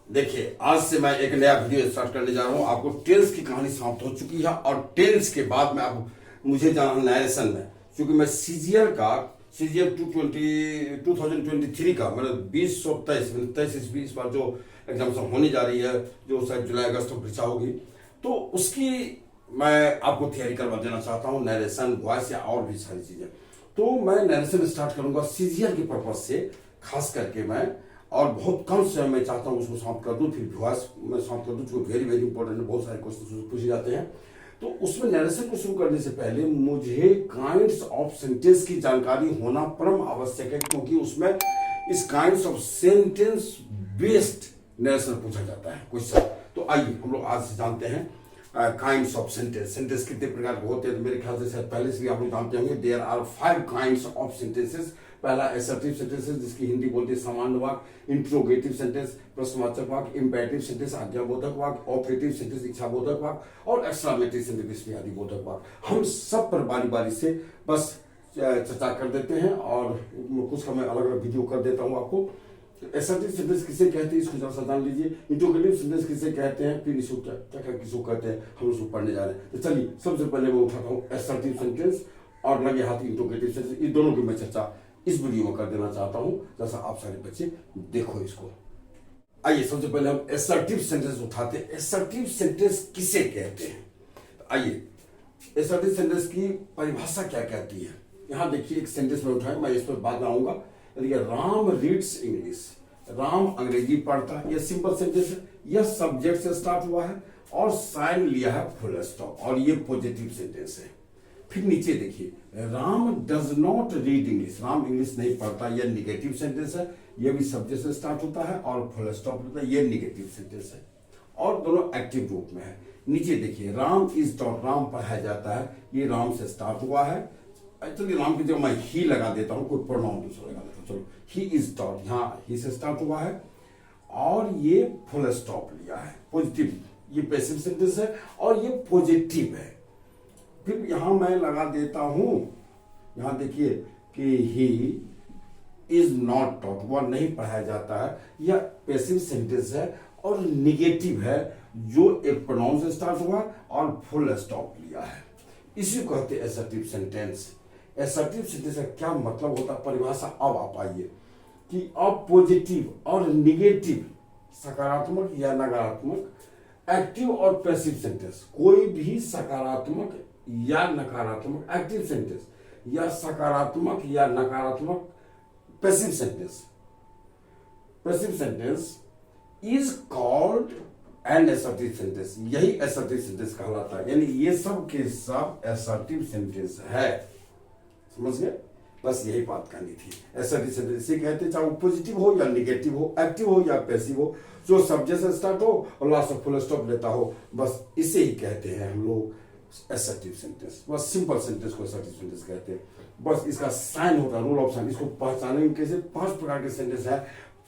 देखिए, आज से मैं एक नया वीडियो स्टार्ट करने जा रहा हूं। आपको टेंस की कहानी समाप्त हो चुकी है और टेंस के बाद में आप मुझे जाना नरेशन में, क्योंकि मैं सीजीएल का सीजीएल 2023 का मतलब 2023 इस बार जो एग्जामिनेशन होने जा रही है, जो शायद जुलाई अगस्त में परीक्षा होगी, तो उसकी मैं आपको तैयारी करवा देना चाहता हूँ, नरेशन, वॉइस या और भी सारी चीजें। तो मैं नरेशन स्टार्ट करूंगा सीजीएल के पर्पज से, खास करके मैं, और बहुत कम समय में चाहता हूँ उसको समाप्त कर दूं, फिर वॉइस में समाप्त कर दूं, जो वेरी वेरी इंपॉर्टेंट है, बहुत सारे क्वेश्चन पूछे जाते हैं। तो उसमें नरेशन को शुरू करने से पहले मुझे काइंड्स ऑफ सेंटेंस की जानकारी होना परम आवश्यक है, क्योंकि उसमें इस kinds of sentence based narration पूछा जाता है क्वेश्चन। तो आइए हम लोग आज से जानते हैं काइंड्स ऑफ सेंटेंस। सेंटेंस कितने प्रकार के होते हैं, तो मेरे ख्याल से शायद पहले से भी आप लोग जानते होंगे। There are 5 kinds of sentences. पहला असर्टिव सेंटेंसेस, जिसकी हिंदी बोलते हैं सामान्य वाक्य, इंट्रोगेटिव सेंटेंस प्रश्नवाचक वाक्य, इंपेरेटिव सेंटेंस आज्ञाबोधक वाक्य, ऑपरेटिव सेंटेंस इच्छाबोधक वाक्य, और एक्सक्लेमेटरी सेंटेंस आदिबोधक वाक्य। हम सब पर बारी बारी से बस चर्चा कर देते हैं और कुछ का मैं अलग अलग वीडियो कर देता हूं आपको। असर्टिव सेंटेंस किसे कहते हैं, इसको जरा सा जान लीजिए। इंट्रोगेटिव सेंटेंस किसे कहते हैं, फिर इसको क्या किसको कहते हैं, हम उसको पढ़ने जा रहे हैं। तो चलिए, सबसे पहले मैं उठाता हूँ असर्टिव सेंटेंस और लगे हाथ इंट्रोगेटिव सेंटेंस। इन दोनों की मैं चर्चा इस वीडियो में कर देना चाहता हूं, जैसा आप सारे बच्चे देखो इसको। आइए, सबसे पहले हम असर्टिव सेंटेंस उठाते हैं। असर्टिव सेंटेंस किसे कहते हैं, आइए असर्टिव सेंटेंस की परिभाषा क्या कहती है। यहां देखिए, एक सेंटेंस में उठाए, मैं इस पर बाद में आऊंगा। राम रीड्स इंग्लिश, राम अंग्रेजी पढ़ता है, यह सिंपल सेंटेंस है। यह सब्जेक्ट से स्टार्ट हुआ है और साइन लिया है फुल स्टॉप, और ये पॉजिटिव सेंटेंस है। फिर नीचे देखिए, Ram does not read English, Ram English नहीं पढ़ता, यह निगेटिव सेंटेंस है। यह भी सब्जेक्ट से स्टार्ट होता है और फुल स्टॉप होता है, यह निगेटिव सेंटेंस है, और दोनों एक्टिव रूप में है। नीचे देखिए, राम इज टॉट, राम पढ़ाया जाता है, ये राम से स्टार्ट हुआ है। एक्चुअली राम की जगह मैं ही लगा देता हूं, कोई प्रोनाउन दूसरा लगा देता हूं। चलो, ही इज टॉट, यहाँ ही से स्टार्ट हुआ है और ये फुल स्टॉप लिया है, पॉजिटिव। ये पैसिव सेंटेंस है और ये पॉजिटिव है। फिर यहां मैं लगा देता हूं, यहां देखिए कि ही इज नॉट टॉट, वह नहीं पढ़ाया जाता है, यह पैसिव सेंटेंस है और निगेटिव है, जो एक प्रोनाउन से स्टार्ट हुआ और फुल स्टॉप लिया है। इसी को कहते हैं असर्टिव सेंटेंस। असर्टिव सेंटेंस का क्या मतलब होता है, परिभाषा अब आप आइए कि अब पॉजिटिव और निगेटिव, सकारात्मक या नकारात्मक, एक्टिव और पैसिव सेंटेंस, कोई भी सकारात्मक या नकारात्मक एक्टिव सेंटेंस या सकारात्मक या नकारात्मक passive sentence, passive sentence is called an assertive sentence. यही असर्टिव सेंटेंस कहलाता है, यानी ये सब के सब असर्टिव सेंटेंस है। समझ गए, बस यही बात करनी थी। असर्टिव सेंटेंस इसे कहते हैं, चाहे वो पॉजिटिव हो या निगेटिव हो, एक्टिव हो या पैसिव हो, जो सब्जेक्ट से स्टार्ट हो और लास्ट में फुल स्टॉप लेता हो, बस इसे ही कहते हैं हम लोग असर्टिव सेंटेंस। बस सिंपल सेंटेंस को असर्टिव सेंटेंस कहते हैं। बस इसका साइन होता है, रूल ऑफ साइन। इसको पहचानेंगे कैसे, 5 प्रकार के सेंटेंस है,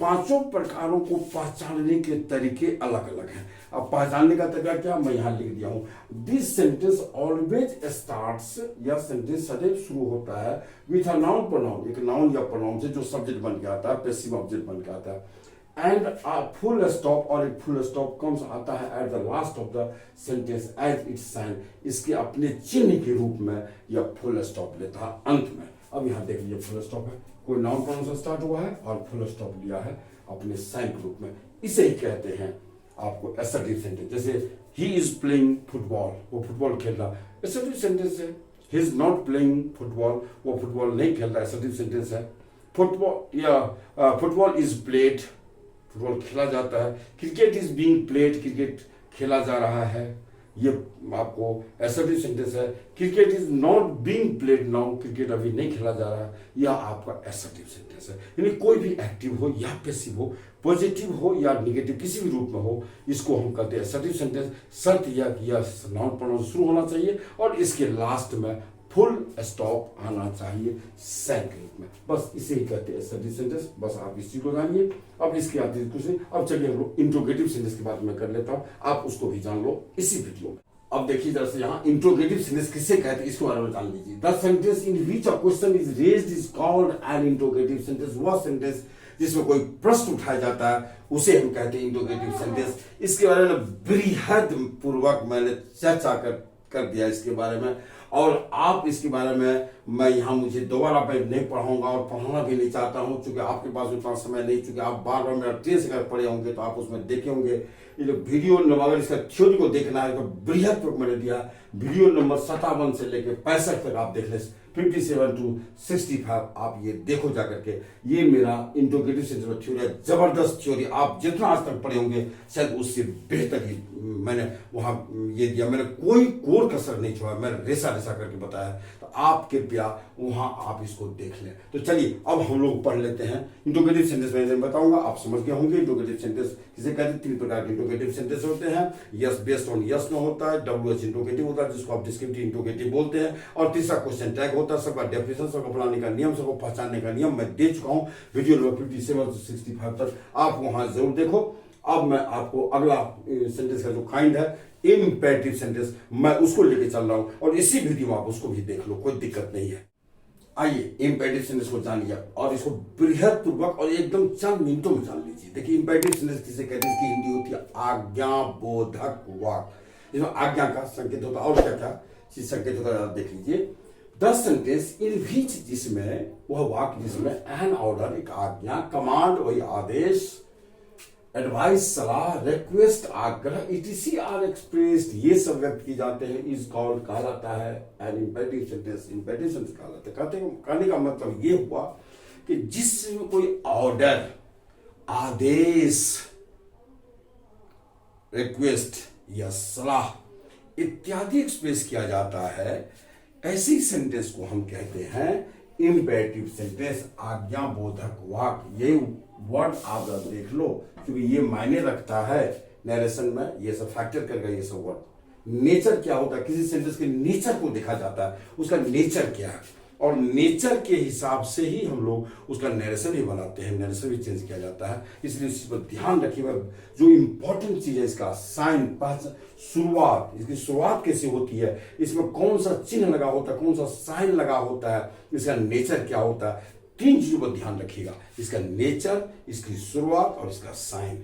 5 प्रकारों को पहचानने के तरीके अलग अलग हैं। अब पहचानने का तरीका क्या, मैं यहां लिख दिया हूं। दिस सेंटेंस ऑलवेज स्टार्ट्स, यह सेंटेंस सदैव शुरू होता है विथ अ नाउन प्रोनाउन, एक नाउन या प्रोनाउन से जो सब्जेक्ट बन के आता है, पैसिव ऑब्जेक्ट बन के आता है। एंड अ फुल स्टॉप, और एक फुल स्टॉप कम्स आता है at the last of the sentence as its sign, इसके अपने चिन्ह के रूप में यह फुल स्टॉप लेता है अंत में। अब यहां देख लीजिए, फुल स्टॉप है, कोई नाउन प्रोनाउन से स्टार्ट हुआ है और फुल स्टॉप लिया है अपने साइन के रूप में। इसे ही कहते हैं आपको असर्टिव सेंटेंस। जैसे ही इज प्लेइंग फुटबॉल, वो फुटबॉल खेल रहा, असर्टिव सेंटेंस है। He is not playing football, वो फुटबॉल नहीं खेल रहा, असर्टिव सेंटेंस है। फुटबॉल या फुटबॉल इज प्लेड, फुटबॉल खेला जाता है। Cricket is being played, cricket खेला जा रहा है, ये आपको असर्टिव सेंटेंस है। Cricket is not being played now, cricket अभी नहीं खेला जा रहा है, यह आपका असर्टिव सेंटेंस है। यानी कोई भी एक्टिव हो या पैसिव हो, पॉजिटिव हो या निगेटिव, किसी भी रूप में हो, इसको हम कहते हैं असर्टिव सेंटेंस। शर्त यह कि यह नाउन प्रोनाउन शुरू होना चाहिए और इसके लास्ट में फुल स्टॉप आना चाहिए साइन के रूप में, बस इसे ही कहते हैं असर्टिव सेंटेंस। बस आप इस चीज को जानिए। अब इसके आगे कुछ नहीं। अब चलिए हम लोग इंट्रोगेटिव सेंटेंस की बात मैं कर लेता हूं, आप उसको भी जान लो इसी वीडियो में। अब देखिए जरा से, यहाँ इंट्रोगेटिव सेंटेंस किसे कहते हैं, इसके बारे में जान लीजिए। The sentence in which a question is raised is called an interrogative sentence. वह सेंटेंस जिसमें कोई प्रश्न उठाया जाता है, उसे हम कहते हैं इंट्रोगेटिव सेंटेंस। इसके बारे में बृहद पूर्वक मैंने चर्चा कर दिया इसके बारे में, और आप इसके बारे में मैं यहाँ मुझे दोबारा मैं नहीं पढ़ाऊंगा और पढ़ाना भी नहीं चाहता हूँ, क्योंकि आपके पास उतना समय नहीं, क्योंकि आप बार बार मेरा ट्रेस अगर पढ़े होंगे तो आप उसमें देखे होंगे। ये जो वीडियो नंबर, अगर इसका थ्योरी को देखना है तो बृहद पूर्वक मैंने दिया, वीडियो नंबर 57 से लेकर 65 तक आप देख ले, 57 to 65 आप ये देखो जाकर के। ये मेरा इंट्रोगेटिव सेंटेंस थ्योरी है, जबरदस्त थ्योरी। आप जितना आज तक पढ़े होंगे शायद उससे बेहतर ही मैंने वहां ये दिया। मैंने कोई कोर कसर नहीं छोड़ा, मैंने रेसा रेसा करके बताया, तो आप कृपया वहां आप इसको देख लें। तो चलिए अब हम लोग पढ़ लेते हैं इंट्रोगेटिव सेंटेंस। मैं बताऊंगा, आप समझ गए होंगे इंट्रोगेटिव सेंटेंस किसे कहते हैं। 3 प्रकार के इंट्रोगेटिव सेंटेंस होते हैं। Yes based on yes no होता है, WH इंट्रोगेटिव होता है जिसको आप डिस्क्रिप्टिव इंट्रोगेटिव बोलते हैं, और तीसरा क्वेश्चन टैग होता है। सबका डेफिनेशन, सबको बनाने का नियम, सबको पहचानने का नियम मैं दे चुका हूं वीडियो नंबर 57 से 65 तक, आप वहां जरूर देखो। अब मैं आपको अगला सेंटेंस का जो काइंड है इम्पेरेटिव सेंटेंस, मैं उसको लेके चल रहा हूं, और इसी वीडियो में आप उसको भी देख लो, कोई दिक्कत नहीं है। आइए इम्पेरेटिव सेंटेंस को जानिए और इसको बृहद पूर्वक और एकदम चंद मिनटों में जान लीजिए। देखिए इम्पेरेटिव सेंटेंस किसे कहते हैं, इसकी हिंदी होती है आज्ञाबोधक वाक्य, इसमें आज्ञा का संकेत होता है। और क्या क्या चीज संकेत होता है देख लीजिए। द सेंटेंस इन विच, जिसमें वह वाक्य जिसमें एन ऑर्डर एक आज्ञा, कमांड वही आदेश, एडवाइस सलाह, रिक्वेस्ट आग्रह, etc आर एक्सप्रेस्ड, ये सब व्यक्त किए जाते हैं, इज कॉल्ड कहा जाता है an imperative sentence. Imperative sentence कहा जाता है। कहने का मतलब ये हुआ कि जिसमें कोई ऑर्डर, आदेश, रिक्वेस्ट या सलाह इत्यादि एक्सप्रेस किया जाता है, ऐसी सेंटेंस को हम कहते हैं इंपेरेटिव सेंटेंस, आज्ञाबोधक वाक्य। ये वर्ड आप देख लो, क्योंकि ये मायने रखता है नरेशन में, ये सब फैक्टर करके ये सब वर्ड। नेचर क्या होता है, किसी सेंटेंस के नेचर को देखा जाता है, उसका नेचर क्या है, और नेचर के हिसाब से ही हम लोग उसका नरेशन भी बनाते हैं, नरेशन भी चेंज किया जाता है। इसलिए इस पर ध्यान रखिएगा। जो इंपॉर्टेंट चीज है इसका साइन, शुरुआत, इसकी शुरुआत कैसे होती है, इसमें कौन सा चिन्ह लगा होता है, कौन सा साइन लगा होता है, इसका नेचर क्या होता है, 3 चीजों पर ध्यान रखिएगा। इसका नेचर, इसकी शुरुआत और इसका साइन,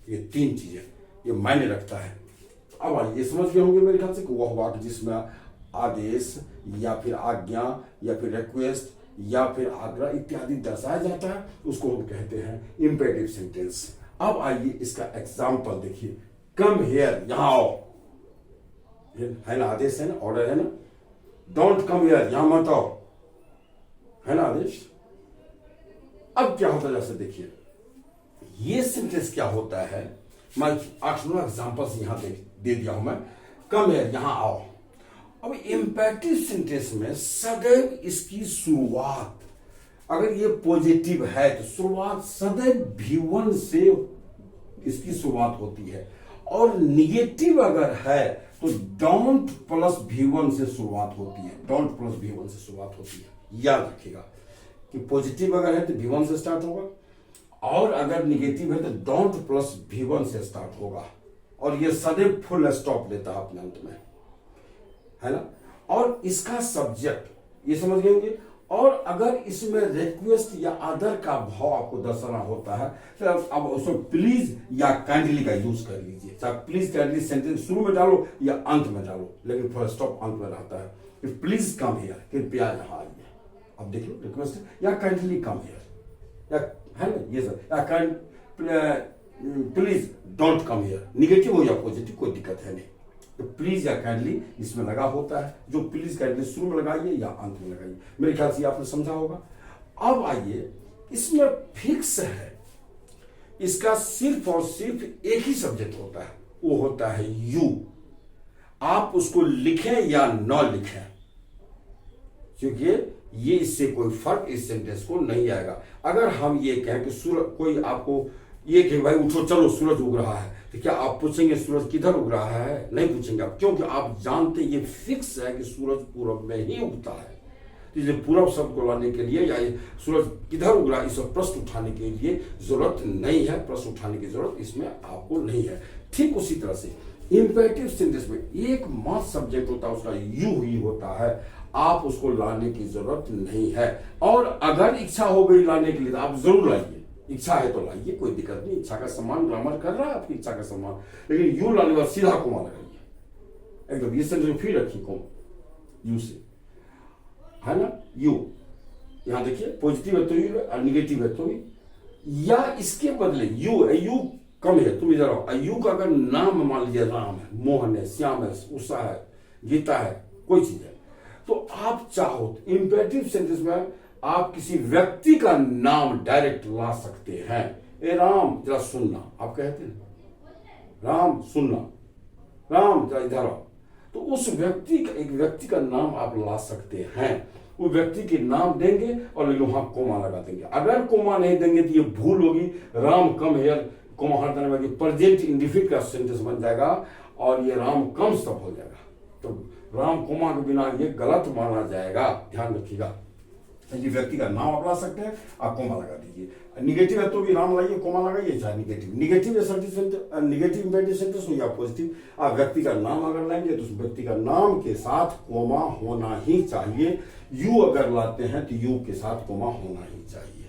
ये 3 चीजें ये मायने रखता है। अब ये समझ गए होंगे मेरे ख्याल से कि वह वाक्य जिसमें आदेश या फिर आज्ञा या फिर रिक्वेस्ट या फिर आग्रह इत्यादि दर्शाया जाता है, उसको हम कहते हैं इंपेरेटिव सेंटेंस। अब आइए इसका एग्जाम्पल देखिए। कम हियर, यहां आओ, है ना आदेश, है ना ऑर्डर, है ना। डोंट कम हियर, यहां मत आओ, है ना आदेश। अब क्या होता है, जैसे देखिए ये सेंटेंस क्या होता है, मैं 8-9 एग्जाम्पल्स यहां दे दिया हूं मैं। कम हियर, यहां आओ। अब इंपेरेटिव सेंटेंस में सदैव इसकी शुरुआत, अगर ये पॉजिटिव है तो शुरुआत सदैव V1 से इसकी शुरुआत होती है, और निगेटिव अगर है तो डोंट प्लस V1 से शुरुआत होती है, डोंट प्लस V1 से शुरुआत होती है। याद रखिएगा कि पॉजिटिव अगर है तो V1 से स्टार्ट होगा, और अगर निगेटिव है तो डोंट प्लस V1 से स्टार्ट होगा, और ये सदैव फुल स्टॉप लेता है अपने अंत में, है ना। और इसका सब्जेक्ट ये समझ गए होंगे। और अगर इसमें रिक्वेस्ट या अदर का भाव आपको दर्शाना होता है तो अब उसमें प्लीज या काइंडली का यूज कर लीजिए। चाहे प्लीज काइंडली सेंटेंस शुरू में डालो या अंत में डालो, लेकिन फुल स्टॉप अंत में रहता है। प्लीज कम हियर, कृपया यहाँ आइए। अब देख लो, रिक्वेस्ट या काइंडली कम हियर, या है ना ये सब, या please don't come here, negative हो या पॉजिटिव कोई दिक्कत है नहीं। तो प्लीज या काइंडली इसमें लगा होता है, जो प्लीज काइंडली शुरू में लगाइए या अंत में लगाइए। मेरे ख्याल से आपने समझा होगा। अब आइए, इसमें फिक्स है, इसका सिर्फ और सिर्फ एक ही सब्जेक्ट होता है, वो होता है यू। आप उसको लिखें या न लिखें, क्योंकि ये इससे कोई फर्क इस सेंटेंस को नहीं आएगा। अगर हम ये कहें कि सूरज, कोई आपको ये कि भाई उठो चलो सूरज उग रहा है, तो क्या आप पूछेंगे सूरज किधर उग रहा है? नहीं पूछेंगे आप, क्योंकि आप जानते ये फिक्स है कि सूरज पूरब में ही उगता है। तो इसलिए पूरब शब्द को लाने के लिए या ये सूरज किधर उग रहा है, इस प्रश्न उठाने के लिए जरूरत नहीं है, प्रश्न उठाने की जरूरत इसमें आपको नहीं है। ठीक उसी तरह से इंपेरेटिव सेंटेंस में एक मात्र सब्जेक्ट होता है, उसका यू ही होता है, आप उसको लाने की जरूरत नहीं है। और अगर इच्छा हो गई लाने के लिए तो आप जरूर लाइए, इच्छा है तो लाइए, कोई दिक्कत नहीं, इच्छा का सम्मान ग्रामर कर रहा है आपकी इच्छा का सम्मान। लेकिन यू लाने वाला सीधा कोमा लगाइए एकदम, ये सेंटेंस फिर रखिए कोमा यू से, है ना। यू यहां देखिए पॉजिटिव है तो यू और निगेटिव है तो भी, या इसके बदले यू कम है, तुम इधर आओ, यू का अगर नाम मान लीजिए राम है, मोहन है, श्याम है, उषा है, गीता है, कोई चीज है, तो आप चाहो इंपेरेटिव सेंटेंस में आप किसी व्यक्ति का नाम डायरेक्ट ला सकते हैं। ए राम जरा सुनना, आप कहते हैं राम सुनना, राम जरा इधर आओ, तो उस व्यक्ति का, एक व्यक्ति का नाम आप ला सकते हैं। वो व्यक्ति के नाम देंगे और लेकिन वहां कोमा लगा देंगे। अगर कोमा नहीं देंगे तो ये भूल होगी, राम कम हेयर कोमा हटा देने वाली प्रेजेंट इंडिफिनिट का सेंटेंस बन जाएगा और ये राम कम तब हो जाएगा, तो राम कोमा के बिना ये गलत माना जाएगा, ध्यान रखिएगा। ये व्यक्ति का नाम आप ला सकते हैं, आप कोमा लगा दीजिए। निगेटिव है तो भी राम लाइए, कोमा लगाइए, चाहे निगेटिव है निगेटिव इंपेरेटिव सेंटेंस हो या पॉजिटिव, आप व्यक्ति का नाम अगर लाएंगे तो उस व्यक्ति का नाम के साथ कोमा होना ही चाहिए। यू अगर लाते हैं तो यू के साथ कोमा होना ही चाहिए।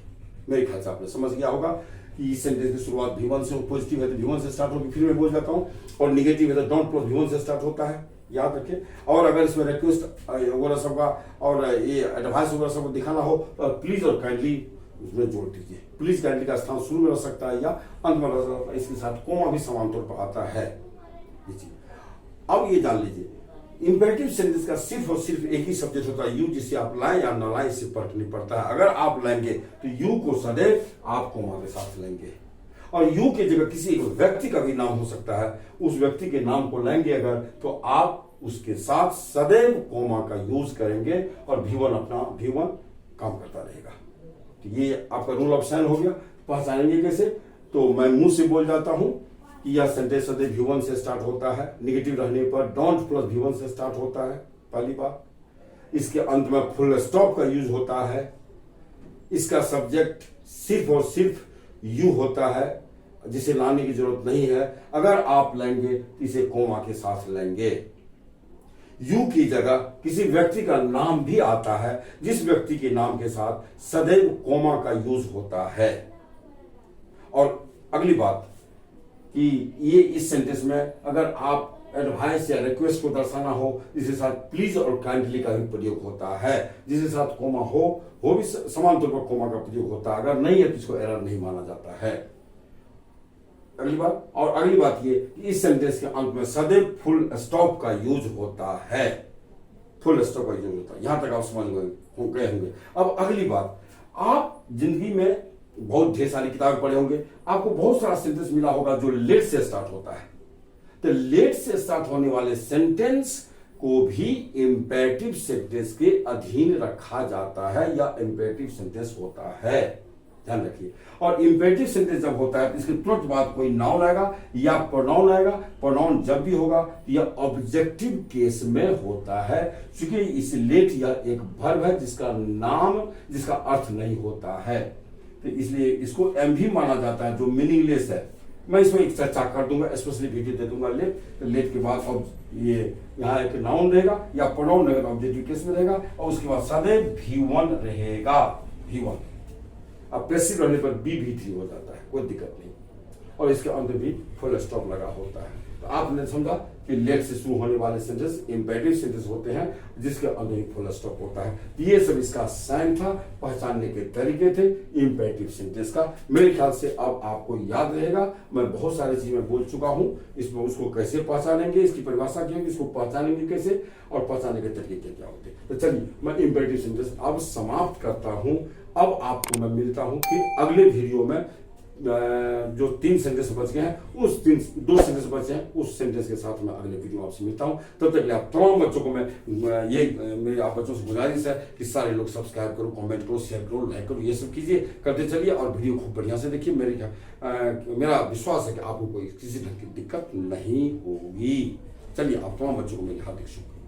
मेरे ख्याल से आपने समझ गया होगा कि इस सेंटेंस की शुरुआत V1 से, पॉजिटिव है तो V1 से स्टार्ट होगी, फिर मैं बोल जाता हूँ, और निगेटिव है तो डोंट प्लस V1 से स्टार्ट होता है, याद रखिए। और अगर इसमें रिक्वेस्ट वगैरह सबका और ये एडवाइस वगैरह सबको दिखाना हो तो प्लीज और काइंडली उसमें जोड़ दीजिए। प्लीज काइंडली का स्थान शुरू में रह सकता है या अंत में रह सकता है, इसके साथ कोमा भी समान तौर पर आता है। अब ये जान लीजिए इंपेरेटिव सेंटेंस का सिर्फ और सिर्फ एक ही सब्जेक्ट होता है यू, जिसे आप लाएं या न लाएं इससे फर्क नहीं पड़ता है। अगर आप लेंगे तो यू को सदैव आप कोमा के साथ लेंगे, और यू की जगह किसी एक व्यक्ति का भी नाम हो सकता है, उस व्यक्ति के नाम को लेंगे अगर तो आप उसके साथ सदैव कोमा का यूज करेंगे और V1 काम करता रहेगा। तो ये आपका रूल ऑफ साइन हो गया। पहचानेंगे कैसे, तो मैं मुंह से बोल जाता हूं कि यह सेंटेंस सदैव V1 से स्टार्ट होता है, निगेटिव रहने पर डोंट प्लस V1 से स्टार्ट होता है, पहली बात। इसके अंत में फुल स्टॉप का यूज होता है, इसका सब्जेक्ट सिर्फ और सिर्फ यू होता है, जिसे लाने की जरूरत नहीं है। अगर आप लेंगे तो इसे कोमा के साथ लेंगे। यू की जगह किसी व्यक्ति का नाम भी आता है, जिस व्यक्ति के नाम के साथ सदैव कोमा का यूज होता है। और अगली बात कि ये इस सेंटेंस में अगर आप एडवाइस या रिक्वेस्ट को दर्शाना हो, जिसके साथ प्लीज और काइंडली का भी प्रयोग होता है, जिसके साथ कोमा हो भी समान तौर पर कोमा का प्रयोग होता है। अगर नहीं है तो इसको एरर नहीं माना जाता है। अगली बात ये कि इस सेंटेंस के अंत में सदैव फुल स्टॉप का यूज होता है, फुल स्टॉप का यूज होता है। यहां तक आप समझ गए होंगे। अब अगली बात, आप जिंदगी में बहुत ढेर सारी किताबें पढ़े होंगे, आपको बहुत सारा सेंटेंस मिला होगा जो लेट से स्टार्ट होता है। तो लेट से स्टार्ट होने वाले सेंटेंस को भी इंपेरेटिव सेंटेंस के अधीन रखा जाता है या इंपेरेटिव सेंटेंस होता है, ध्यान रखिए। और इंपेरेटिव सेंटेंस जब होता है तो इसके तुरंत बाद कोई नाउन आएगा या प्रोनाउन आएगा। प्रोनाउन जब भी होगा तो यह ऑब्जेक्टिव केस में होता है, क्योंकि इस लेट यह एक वर्ब है जिसका अर्थ नहीं होता है, तो इसलिए इसको एम भी माना जाता है जो मीनिंगलेस है। मैं इसमें एक चर्चा कर दूंगा, स्पेशली वीडियो दे दूंगा लेट के बाद। अब ये यहाँ एक नाउन रहेगा या प्रोनाउन रहेगा, ऑब्जेक्टिव केस में रहेगा, और उसके बाद सदैव V1 रहेगा, V1। अब पैसिव रहने पर B3 हो जाता है, कोई दिक्कत नहीं, और इसके अंत भी फुल स्टॉप लगा होता है। तो आपने समझा कि लेट से शुरू होने वाले सेंटेंस इंपेरेटिव सेंटेंस होते हैं, जिसके अंत में फुल स्टॉप होता है। ये सब इसका साइन था, पहचानने के तरीके थे इंपेरेटिव सेंटेंस का। मेरे ख्याल से अब आपको याद रहेगा। मैं बहुत सारी चीजें बोल चुका हूं, इसमें उसको कैसे पहचानेंगे, इसकी परिभाषा क्या होगी, इसको पहचानेंगे कैसे, और पहचानने के तरीके क्या होते हैं। तो चलिए मैं इंपेरेटिव सेंटेंस अब समाप्त करता हूं। अब आपको मैं मिलता हूं कि अगले वीडियो में जो 3 सेंटेंस बच गए हैं, उस 2 सेंटेंस बचे हैं, उस सेंटेंस के साथ मैं अगले वीडियो में आपसे मिलता हूं। तब तक आप तमाम बच्चों को मेरी आप बच्चों से गुजारिश है कि सारे लोग सब्सक्राइब करो, कमेंट करो, शेयर करो, लाइक करो, ये सब कीजिए, करते चलिए और वीडियो खूब बढ़िया से देखिए। मेरा विश्वास है कि आपको कोई किसी ढंग की दिक्कत नहीं होगी। चलिए आप तमाम बच्चों को मेरी हार्दिक शुभकामनाएं।